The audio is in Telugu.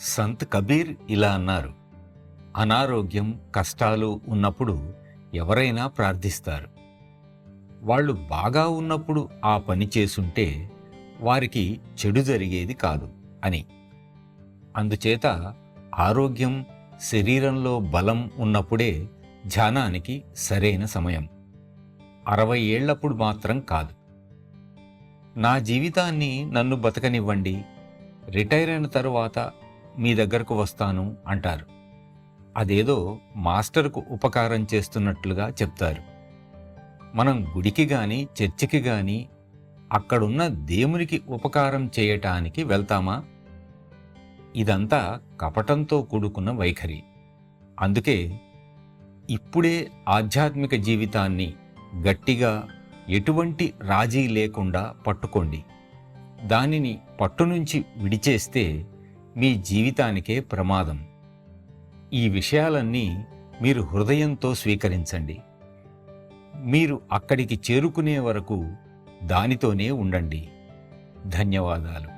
సంత్ కబీర్ ఇలా అన్నారు, అనారోగ్యం కష్టాలు ఉన్నప్పుడు ఎవరైనా ప్రార్థిస్తారు. వాళ్ళు బాగా ఉన్నప్పుడు ఆ పని చేసుంటే వారికి చెడు జరిగేది కాదు అని. అందుచేత ఆరోగ్యం, శరీరంలో బలం ఉన్నప్పుడే ధ్యానానికి సరైన సమయం. 60 ఏళ్లప్పుడు మాత్రం కాదు. నా జీవితాన్ని నన్ను బతకనివ్వండి, రిటైర్ అయిన తరువాత మీ దగ్గరకు వస్తాను అంటారు. అదేదో మాస్టర్కు ఉపకారం చేస్తున్నట్లుగా చెప్తారు. మనం గుడికి గాని చర్చికి గాని అక్కడున్న దేవునికి ఉపకారం చేయటానికి వెళ్తామా? ఇదంతా కపటంతో కూడుకున్న వైఖరి. అందుకే ఇప్పుడే ఆధ్యాత్మిక జీవితాన్ని గట్టిగా ఎటువంటి రాజీ లేకుండా పట్టుకోండి. దానిని పట్టునుంచి విడిచేస్తే మీ జీవితానికే ప్రమాదం. ఈ విషయాలన్నీ మీరు హృదయంతో స్వీకరించండి. మీరు అక్కడికి చేరుకునే వరకు దానితోనే ఉండండి. ధన్యవాదాలు.